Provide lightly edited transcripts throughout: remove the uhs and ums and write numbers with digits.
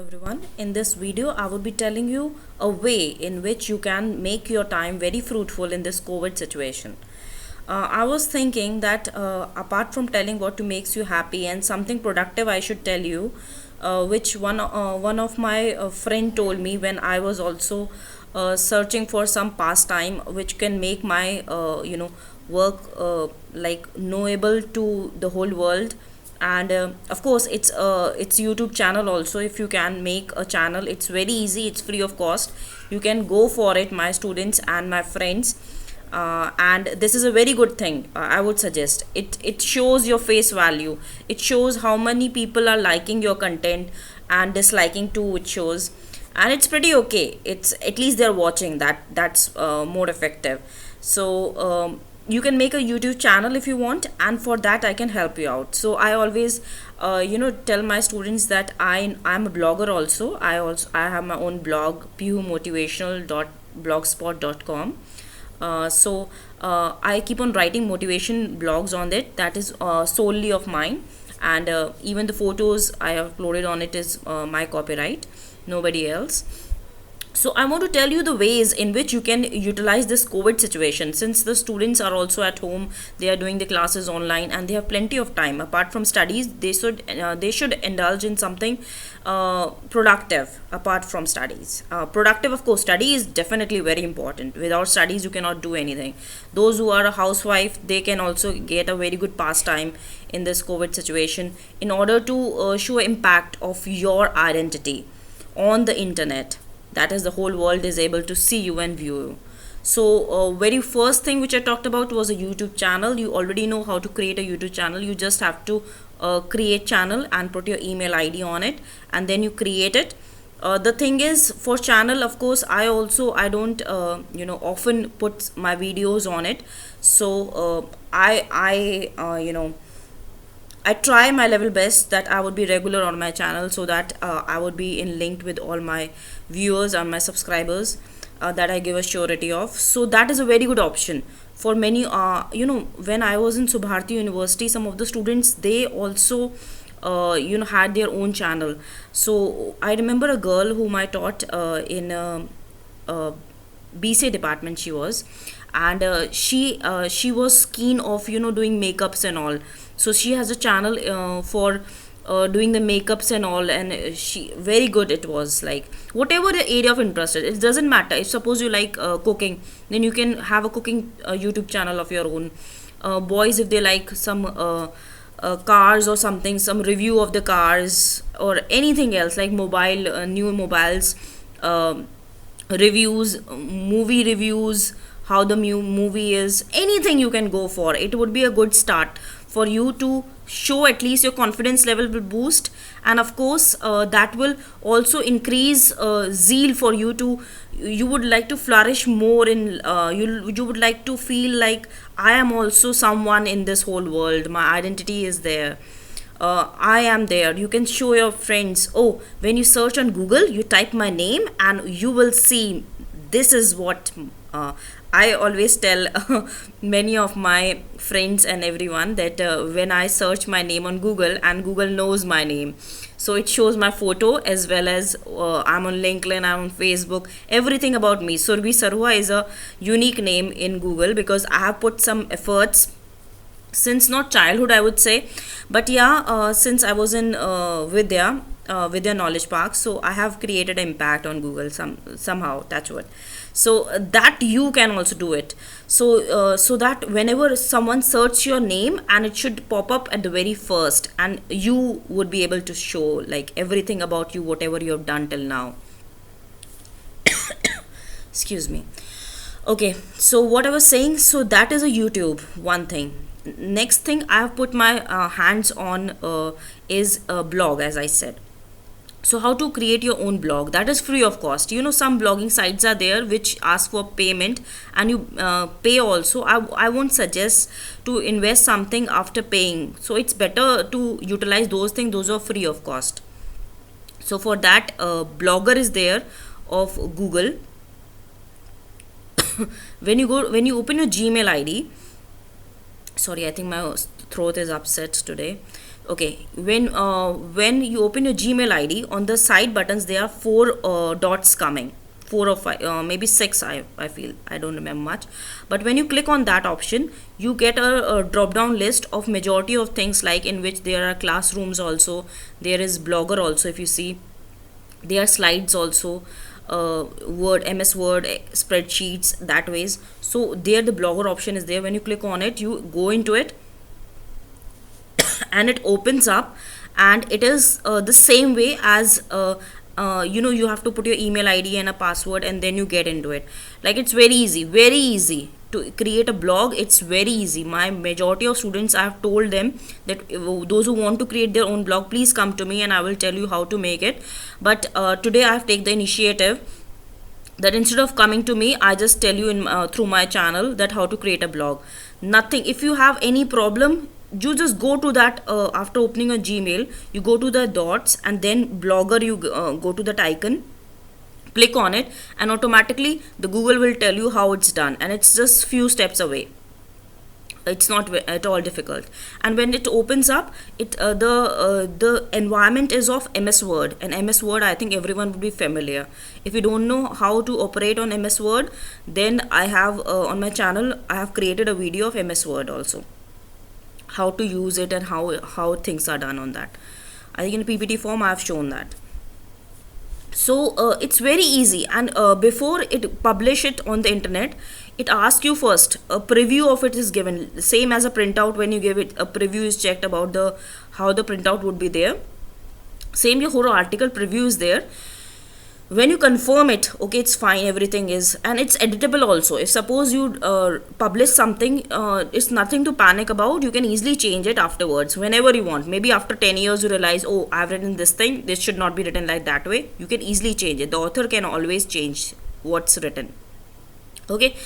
everyone. In this video, I will be telling you a way in which you can make your time very fruitful in this COVID situation. I was thinking that apart from telling what to makes you happy and something productive, I should tell you, which one of my friend told me when I was also searching for some pastime which can make my work like knowable to the whole world. And of course it's YouTube channel also. If you can make a channel, it's very easy, it's free of cost. You can go for it, my students and my friends. And this is a very good thing. I would suggest it shows your face value. It shows how many people are liking your content and disliking too. It shows, and it's pretty okay. It's at least they're watching. That's more effective. So you can make a YouTube channel if you want, and for that I can help you out. So I always tell my students that I'm a blogger also. I have my own blog, pumotivational.blogspot.com. I keep on writing motivation blogs on it. That is solely of mine, and even the photos I have uploaded on it is my copyright, nobody else. So I want to tell you the ways in which you can utilize this COVID situation. Since the students are also at home, they are doing the classes online, and they have plenty of time. Apart from studies, they should indulge in something productive apart from studies. Productive, of course, study is definitely very important. Without studies, you cannot do anything. Those who are a housewife, they can also get a very good pastime in this COVID situation in order to show impact of your identity on the internet. That is, the whole world is able to see you and view you. So very first thing which I talked about was a YouTube channel. You already know how to create a YouTube channel. You just have to create channel and put your email ID on it, and then you create it. The thing is, for channel, of course, I don't often put my videos on it. So I try my level best that I would be regular on my channel, so that I would be in linked with all my viewers and my subscribers, that I give a surety of. So that is a very good option for many. When I was in Subharti University, some of the students, they also had their own channel. So I remember a girl whom I taught in uh, BCA department. She was, and she was keen of doing makeups and all. So she has a channel for doing the makeups and all, and she very good. It was like whatever the area of interest is, it doesn't matter. If suppose you like cooking, then you can have a cooking YouTube channel of your own. Boys, if they like some cars or something, some review of the cars or anything else like mobile new mobiles, um reviews, movie reviews, how the movie is, anything you can go for. It would be a good start for you to show, at least your confidence level will boost. And of course that will also increase zeal for you to, you would like to flourish more in, you would like to feel like I am also someone in this whole world. My identity is there. I am there. You can show your friends. Oh, when you search on Google, you type my name and you will see this is what I always tell many of my friends and everyone that when I search my name on Google, and Google knows my name, so it shows my photo as well as I'm on LinkedIn, I'm on Facebook, everything about me. Surbi Sarua is a unique name in Google because I have put some efforts since not childhood, I would say, but yeah, since I was in Vidya Knowledge Park, so I have created impact on Google somehow, touch wood. So that you can also do it. So so that whenever someone search your name, and it should pop up at the very first, and you would be able to show like everything about you, whatever you have done till now. Excuse me. Okay, so what I was saying, so that is a YouTube one thing. Next thing I have put my hands on is a blog, as I said. So how to create your own blog, that is free of cost. Some blogging sites are there which ask for payment, and you pay also. I won't suggest to invest something after paying. So it's better to utilize those things, those are free of cost. So for that, blogger is there of Google. When you open your Gmail ID, sorry, I think my throat is upset today. Okay, when you open your Gmail ID, on the side buttons there are four dots coming, four or five, maybe six. I feel, I don't remember much, but when you click on that option, you get a drop down list of majority of things, like in which there are classrooms also, there is Blogger also. If you see, there are slides also, Word, MS Word, spreadsheets, that ways. So there the Blogger option is there. When you click on it, you go into it and it opens up, and it is the same way as you have to put your email ID and a password, and then you get into it. Like, it's very easy to create a blog. It's very easy. My majority of students, I have told them that those who want to create their own blog, please come to me and I will tell you how to make it. But today I have taken the initiative that instead of coming to me, I just tell you in through my channel that how to create a blog. Nothing, if you have any problem, you just go to that, after opening a Gmail, you go to the dots and then Blogger, you go to that icon, click on it, and automatically the Google will tell you how it's done, and it's just few steps away. It's not at all difficult. And when it opens up, it the environment is of MS Word, and MS Word, I think everyone would be familiar. If you don't know how to operate on MS Word, then I have on my channel, I have created a video of MS Word also, how to use it and how things are done on that. I think in PPT form I have shown that. So it's very easy, and before it publish it on the internet, it asks you first, a preview of it is given, same as a printout. When you give it a preview, is checked about the how the printout would be there. Same, your whole article preview is there. When you confirm it, okay, it's fine, everything is, and it's editable also. If suppose you publish something, it's nothing to panic about. You can easily change it afterwards whenever you want. Maybe after 10 years you realize, oh, I've written this thing, this should not be written like that way. You can easily change it. The author can always change what's written. Okay,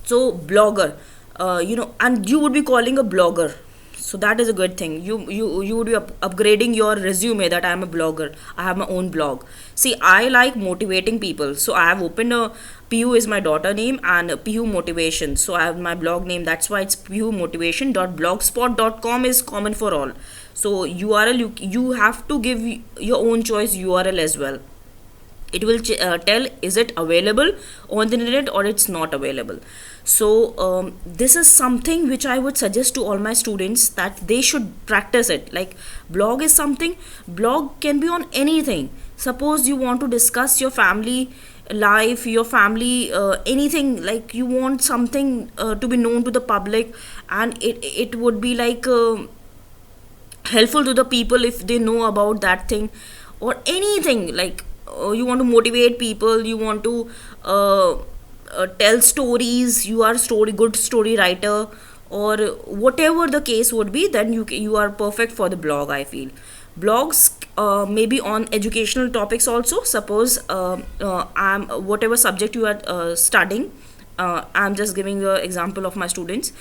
so Blogger, and you would be calling a blogger, so that is a good thing. You would be upgrading your resume that I am a blogger, I have my own blog. See, I like motivating people, so I have opened a PU is my daughter name, and PU Motivation, so I have my blog name. That's why it's pumotivation.blogspot.com is common for all. So URL, you have to give your own choice URL as well. It will tell is it available on the internet or it's not available. So this is something which I would suggest to all my students, that they should practice it. Like, blog is something, blog can be on anything. Suppose you want to discuss your family life, your family, anything, like you want something to be known to the public, and it would be like helpful to the people if they know about that thing, or anything. Like, you want to motivate people, you want to tell stories, you are good story writer, or whatever the case would be, then you are perfect for the blog. I feel blogs maybe on educational topics also. Suppose I'm whatever subject you are studying, I'm just giving the example of my students.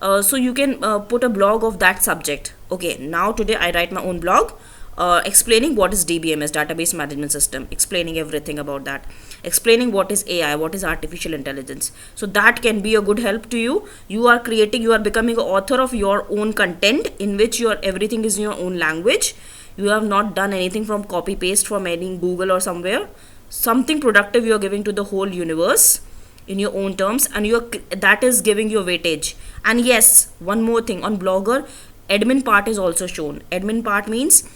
So you can put a blog of that subject. Okay, now today I write my own blog, explaining what is DBMS, database management system, explaining everything about that, explaining what is AI, what is artificial intelligence. So that can be a good help to you. You are becoming an author of your own content, in which everything is in your own language. You have not done anything from copy paste from any Google or somewhere. Something productive you are giving to the whole universe in your own terms, and that is giving you weightage. And yes, one more thing on Blogger, admin part is also shown. Admin part means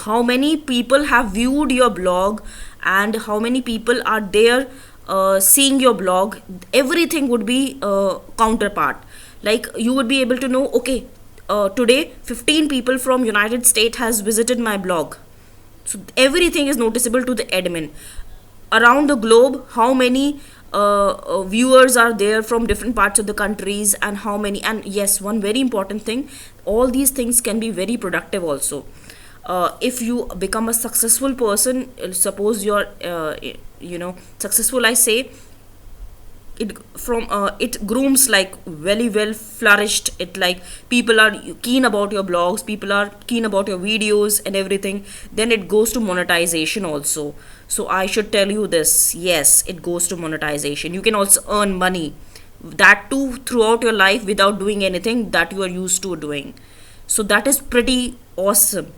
how many people have viewed your blog, and how many people are there seeing your blog. Everything would be counterpart. Like, you would be able to know, okay, today 15 people from United States has visited my blog. So everything is noticeable to the admin. Around the globe, how many viewers are there from different parts of the countries, and how many. And yes, one very important thing, all these things can be very productive also. If you become a successful person, suppose you're successful, I say, it grooms like very well flourished. It like people are keen about your blogs, people are keen about your videos and everything. Then it goes to monetization also. So I should tell you this, yes, it goes to monetization. You can also earn money, that too throughout your life, without doing anything that you are used to doing. So that is pretty awesome.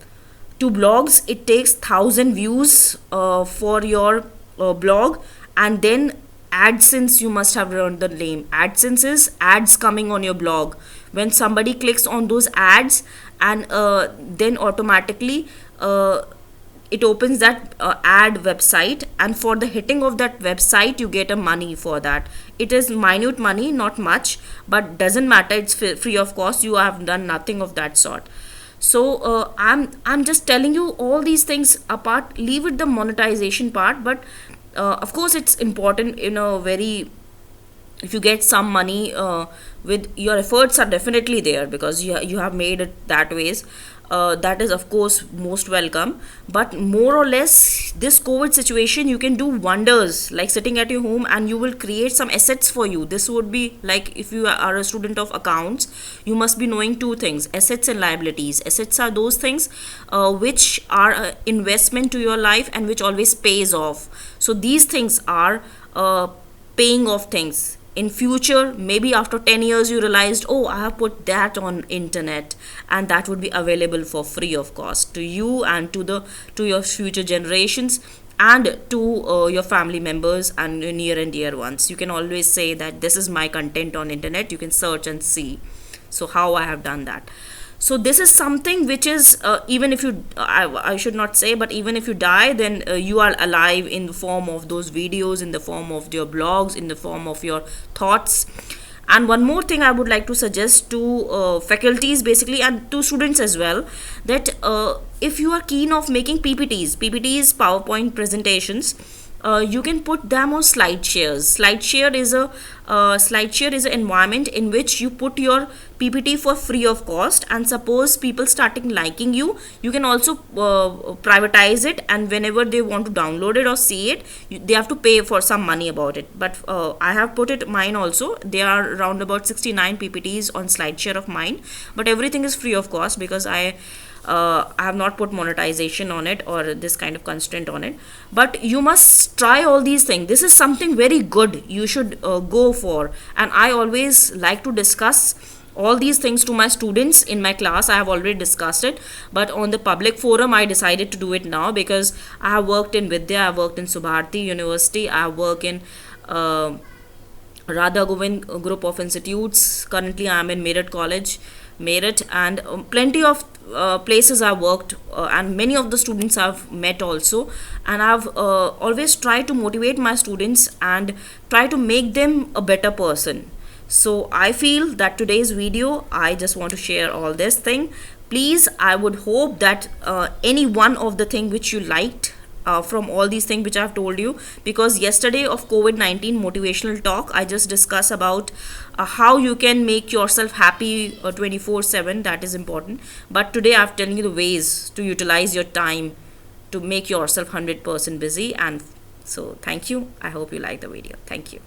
To blogs, it takes 1,000 views for your blog, and then AdSense, you must have learned the name. AdSense is ads coming on your blog. When somebody clicks on those ads, and then automatically it opens that ad website, and for the hitting of that website you get a money for that. It is minute money, not much, but doesn't matter, it's free of cost, you have done nothing of that sort. So I'm just telling you all these things apart, leave it the monetization part, but of course it's important in a very, if you get some money with your efforts are definitely there, because you have made it that ways, that is of course most welcome. But more or less this COVID situation, you can do wonders, like sitting at your home, and you will create some assets for you. This would be like, if you are a student of accounts, you must be knowing two things: assets and liabilities. Assets are those things which are investment to your life and which always pays off. So these things are paying off things. In future, maybe after 10 years, you realized, oh, I have put that on internet, and that would be available for free of cost to you and to your future generations, and to your family members and your near and dear ones. You can always say that this is my content on internet, you can search and see. So how I have done that. So this is something which is, even if you, I should not say, but even if you die, then you are alive in the form of those videos, in the form of your blogs, in the form of your thoughts. And one more thing I would like to suggest to faculties basically, and to students as well, that if you are keen of making PPTs, PowerPoint presentations, you can put them on SlideShares. SlideShare is an environment in which you put your PPT for free of cost, and suppose people starting liking you, you can also privatize it, and whenever they want to download it or see it, they have to pay for some money about it. But I have put it mine also. There are around about 69 PPTs on SlideShare of mine, but everything is free of cost, because I have not put monetization on it or this kind of constraint on it. But you must try all these things. This is something very good you should go for, and I always like to discuss all these things to my students in my class. I have already discussed it, but on the public forum I decided to do it now, because I have worked in Vidya, I have worked in Subharti University, I have worked in Radha Govind group of institutes. Currently I am in Meerut College, Meerut, and plenty of places I worked, and many of the students I've met also, and I've always tried to motivate my students and try to make them a better person. So I feel that today's video, I just want to share all this thing. Please, I would hope that any one of the thing which you liked from all these things which I have told you, because yesterday of COVID-19 motivational talk, I just discussed about how you can make yourself happy 24/7. That is important. But today I've telling you the ways to utilize your time to make yourself 100% busy. And so thank you. I hope you like the video. Thank you.